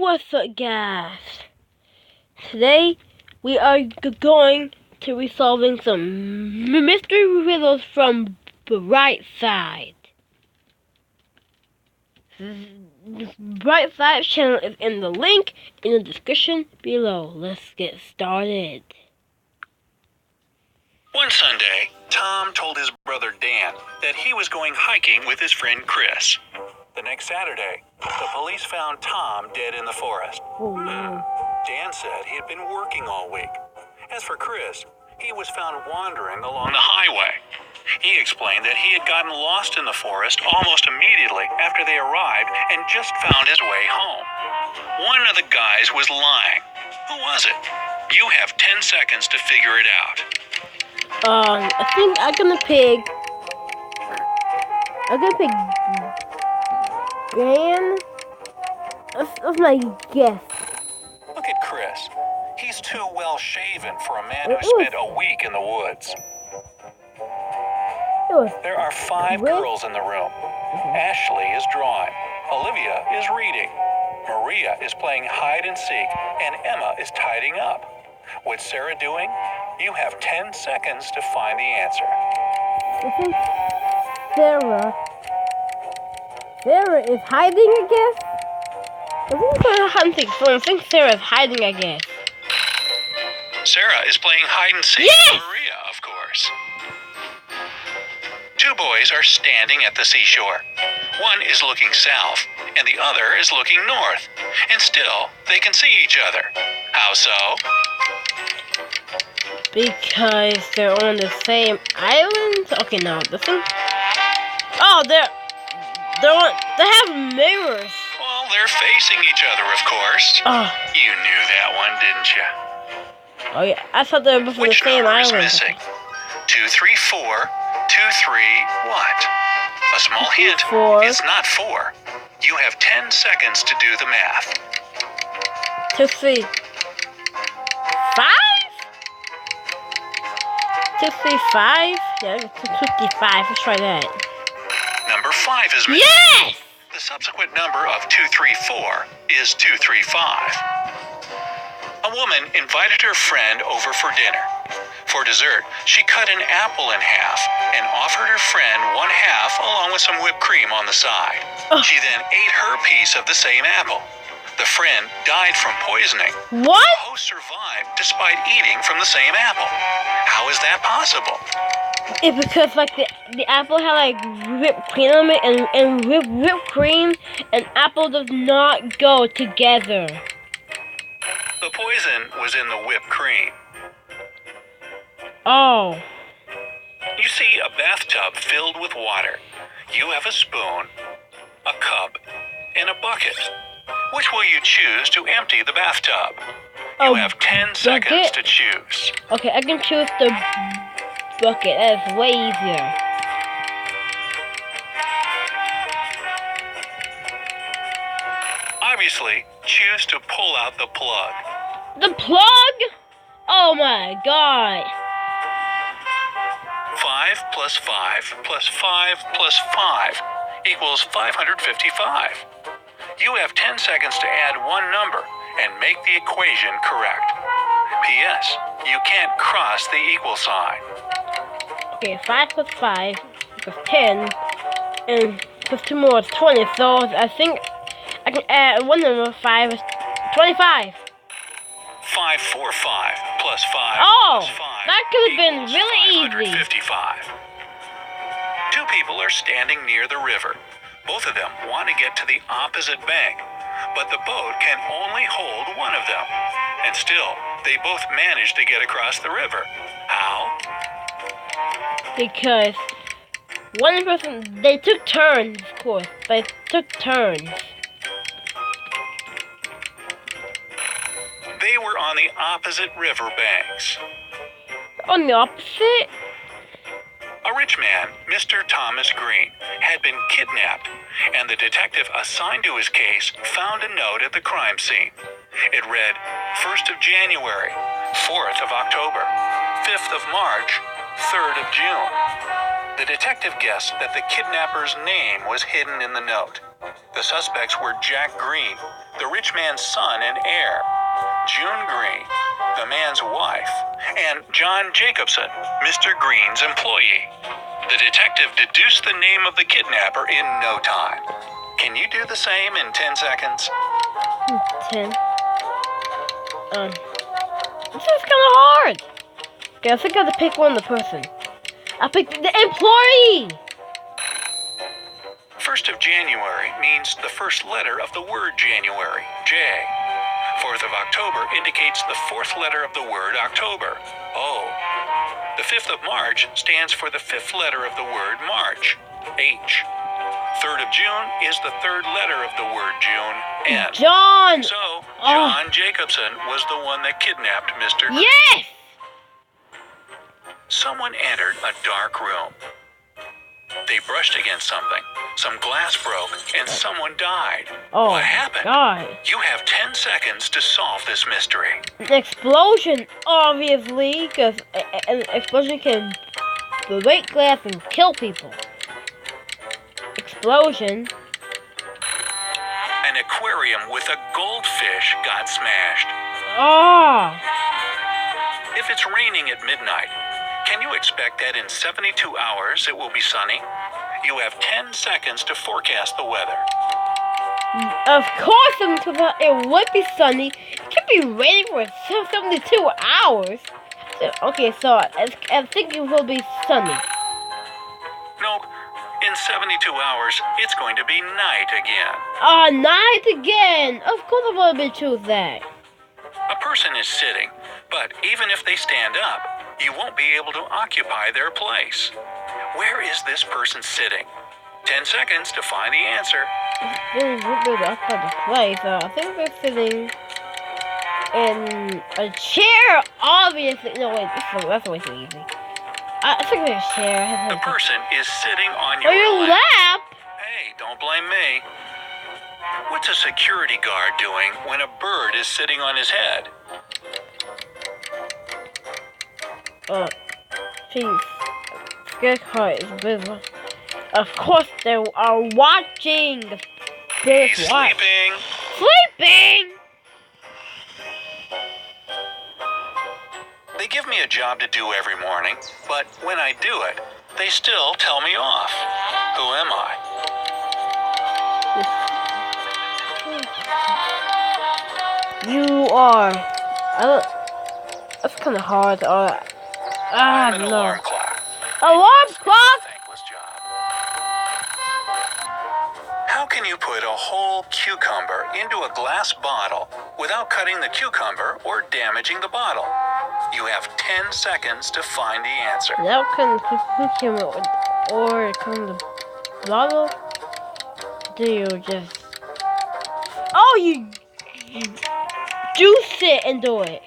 what's up, guys? Today we are going to be solving some mystery riddles from Bright Side. This Bright Side channel is in the link in the description below. Let's get started. One Sunday, Tom told his brother Dan that he was going hiking with his friend Chris. The next Saturday, the police found Tom dead in the forest. Oh no. Dan said he had been working all week. As for Chris, he was found wandering along the highway. He explained that he had gotten lost in the forest almost immediately after they arrived and just found his way home. One of the guys was lying. Who was it? You have 10 seconds to figure it out. I think I'm gonna pick Dan. That's my guess. Look at Chris. He's too well shaven for a man who spent a week in the woods. There are 5 girls in the room. Ashley is drawing. Olivia is reading. Maria is playing hide and seek, and Emma is tidying up. What's Sarah doing? You have 10 seconds to find the answer. I think Sarah is hiding, I guess? I think Sarah is hiding, I guess. Sarah is playing hide and seek with Maria, of course. 2 boys are standing at the seashore. One is looking south, and the other is looking north. And still, they can see each other. How so? Because they're on the same island? Okay, no, the thing. Oh, they have mirrors. Well, they're facing each other, of course. Oh. You knew that one, didn't you? Oh yeah, I thought they were both on the same island. Which number is missing? 2, 3, 4. 2, 3, what? A small hint. 4. It's not 4. You have 10 seconds to do the math. 2, 3, 5? 2, 3, 5? Yeah, 2, 3, 5. Let's try that. Number 5 is missing. Yes! The subsequent number of 2, 3, 4 is 2, 3, 5. A woman invited her friend over for dinner. For dessert, she cut an apple in half and offered her friend one half along with some whipped cream on the side. She then ate her piece of the same apple. The friend died from poisoning. What? The host survived despite eating from the same apple. How is that possible? It's because the apple had whipped cream on it, and whipped cream and apple does not go together. The poison was in the whipped cream. Oh. You see a bathtub filled with water. You have a spoon, a cup, and a bucket. Which will you choose to empty the bathtub? You have 10 seconds to choose. Okay, I can choose the bucket. That's way easier. Obviously, choose to pull out the plug. The plug? Oh my god. 5 plus 5 plus 5 plus 5 equals 555. You have 10 seconds to add one number and make the equation correct. P.S. You can't cross the equal sign. Okay, 5 plus 5 equals 10, and plus 2 more is 20, so I think I can add one number. 5 is 25. 545 plus 5 plus 5 that could have been really easy. 555. 2 people are standing near the river. Both of them want to get to the opposite bank, but the boat can only hold one of them. And still, they both manage to get across the river. How? Because one person, they took turns, of course. They took turns. They were on the opposite river banks. On the opposite? A rich man, Mr. Thomas Green, had been kidnapped, and the detective assigned to his case found a note at the crime scene. It read, 1st of January, 4th of October, 5th of March, 3rd of June. The detective guessed that the kidnapper's name was hidden in the note. The suspects were Jack Green, the rich man's son and heir, June Green, the man's wife, and John Jacobson, Mr. Green's employee. The detective deduced the name of the kidnapper in no time. Can you do the same in 10 seconds? 10. This is kind of hard. Okay, I think I have to pick one of the person. I picked the employee. 1st of January means the first letter of the word January, J. 4th of October indicates the 4th letter of the word October, O. The 5th of March stands for the 5th letter of the word March, H. 3rd of June is the 3rd letter of the word June, N. John! So, John Jacobson was the one that kidnapped Mr. Green. Yes! Someone entered a dark room. They brushed against something. Some glass broke, and someone died. Oh, what happened? God. You have 10 seconds to solve this mystery. An explosion, obviously, because an explosion can break glass and kill people. Explosion. An aquarium with a goldfish got smashed. Oh! If it's raining at midnight, can you expect that in 72 hours it will be sunny? You have 10 seconds to forecast the weather. Of course, it would be sunny. It could be raining for 72 hours. Okay, so I think it will be sunny. Nope. In 72 hours, it's going to be night again. Night again. Of course I will choose that. A person is sitting, but even if they stand up, you won't be able to occupy their place. Where is this person sitting? 10 seconds to find the answer. They won't be able to occupy the place. I think they're sitting in a chair, obviously. No, wait, that's way too easy. I think there's a chair. The person is sitting on your lap. Hey, don't blame me. What's a security guard doing when a bird is sitting on his head? Jeez. Scared car is busy. Of course they are watching. He's sleeping. Sleeping? They give me a job to do every morning, but when I do it, they still tell me off. Who am I? You are. That's kind of hard. I'm an alarm clock. Alarm clock? Thankless job. How can you put a whole cucumber into a glass bottle without cutting the cucumber or damaging the bottle? You have 10 seconds to find the answer. Now can cucumber or come the bottle? Do you just? Oh, you juice it and do it.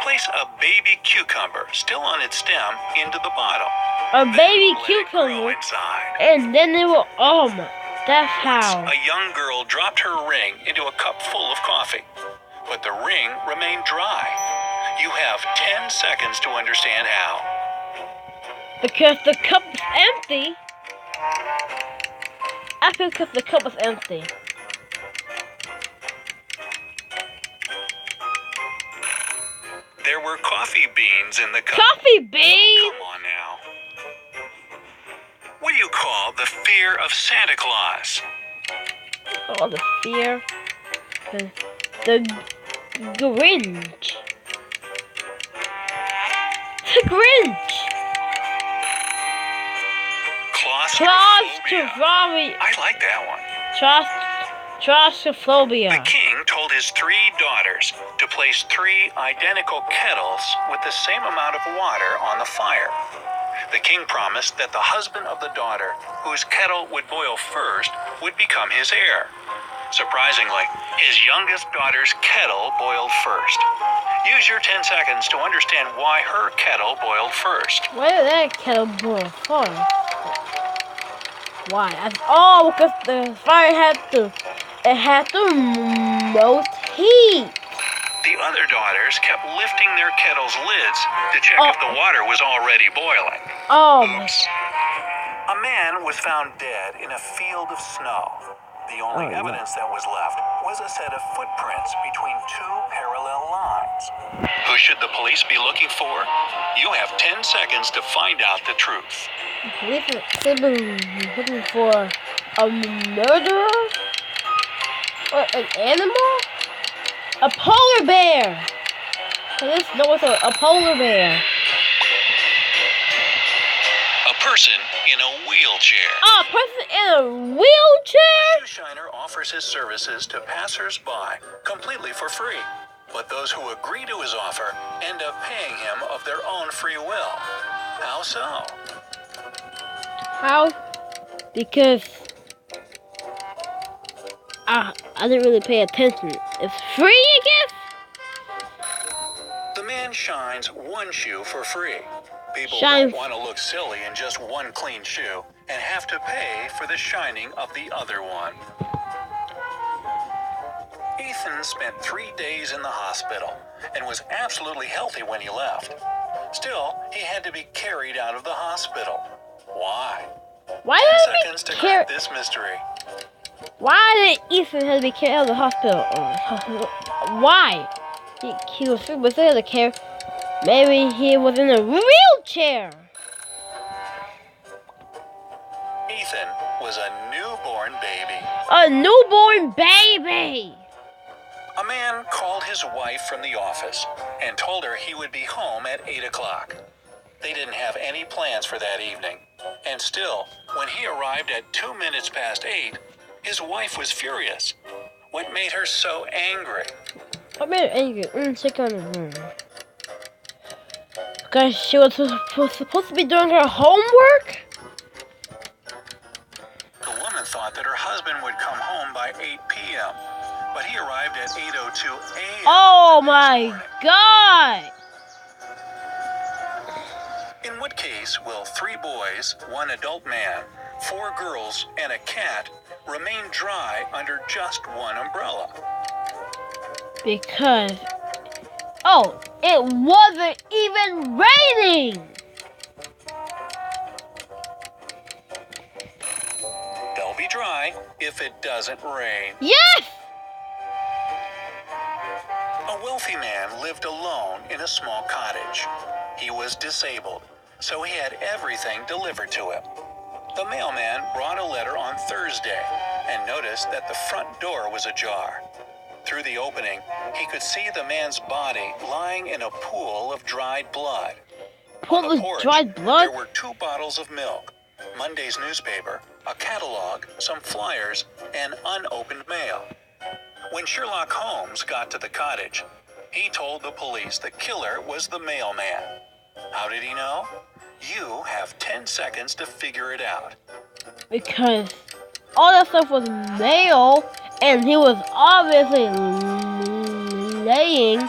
Place a baby cucumber still on its stem into the bottle. A baby Let it grow cucumber, inside. and then it will. Oh my, that's how. A young girl dropped her ring into a cup full of coffee, but the ring remained dry. You have 10 seconds to understand how. Because the cup is empty. I think because the cup is empty. There were coffee beans in the cup. Coffee beans? Come on now. What do you call the fear of Santa Claus? Oh, the fear. The Grinch. The Grinch. Claustrophobia. I like that one. Claustrophobia. The king told his 3 daughters to place 3 identical kettles with the same amount of water on the fire. The king promised that the husband of the daughter, whose kettle would boil first, would become his heir. Surprisingly, his youngest daughter's kettle boiled first. Use your 10 seconds to understand why her kettle boiled first. Why did that kettle boil first? Why? Oh, because the fire had to most heat. The other daughters kept lifting their kettle's lids to check if the water was already boiling. Oh. Oops. A man was found dead in a field of snow. The only evidence that was left was a set of footprints between two parallel lines. Who should the police be looking for? You have 10 seconds to find out the truth. Police are looking for a murderer? Or an animal? A polar bear! Police know it's a polar bear. A person in a wheelchair. Oh, a person in a wheelchair? The shoe shiner offers his services to passers-by completely for free. But those who agree to his offer end up paying him of their own free will. How so? How? Because I didn't really pay attention. It's free, I guess? The man shines one shoe for free. People Shines. don't want to look silly in just one clean shoe and have to pay for the shining of the other one. Ethan spent 3 days in the hospital and was absolutely healthy when he left. Still, he had to be carried out of the hospital. Why? Why 10 did seconds to crack this mystery. Why did Ethan have to be carried out of the hospital? Why? He was there to care. Maybe he was in a wheelchair. Ethan was a newborn baby. A newborn baby. A man called his wife from the office and told her he would be home at 8 o'clock. They didn't have any plans for that evening. And still, when he arrived at 2 minutes past 8, his wife was furious. What made her so angry? What made her angry? Check on her. Because she was supposed to be doing her homework? The woman thought that her husband would come home by 8 p.m., but he arrived at 8:02 a.m. Oh my God! In what case will 3 boys, 1 adult man, 4 girls, and a cat remain dry under just 1 umbrella? Because... Oh, it wasn't even raining! They'll be dry if it doesn't rain. Yes! A wealthy man lived alone in a small cottage. He was disabled, so he had everything delivered to him. The mailman brought a letter on Thursday and noticed that the front door was ajar. Through the opening, he could see the man's body lying in a pool of dried blood. Pool of dried blood? There were 2 bottles of milk, Monday's newspaper, a catalog, some flyers, and unopened mail. When Sherlock Holmes got to the cottage, he told the police the killer was the mailman. How did he know? You have 10 seconds to figure it out. Because all that stuff was mail, and he was obviously laying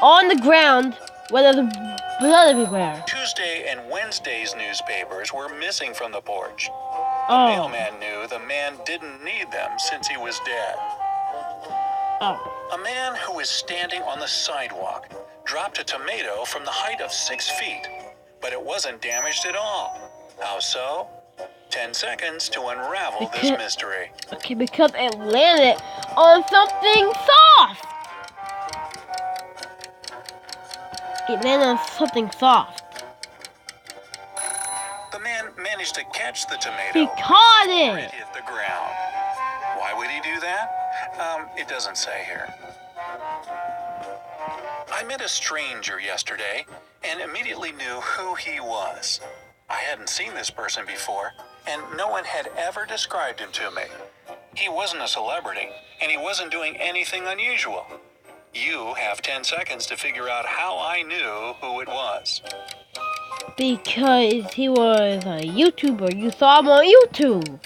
on the ground where there's blood everywhere. Tuesday and Wednesday's newspapers were missing from the porch. The Oh. mailman knew the man didn't need them since he was dead. Oh. A man who was standing on the sidewalk dropped a tomato from the height of 6 feet, but it wasn't damaged at all. How so? 10 seconds to unravel this mystery. Okay, because it landed on something soft. It landed on something soft. The man managed to catch the tomato He caught before it. hit the ground. Why would he do that? It doesn't say here. I met a stranger yesterday and immediately knew who he was. I hadn't seen this person before, and no one had ever described him to me. He wasn't a celebrity, and he wasn't doing anything unusual. You have 10 seconds to figure out how I knew who it was. Because he was a YouTuber. You saw him on YouTube.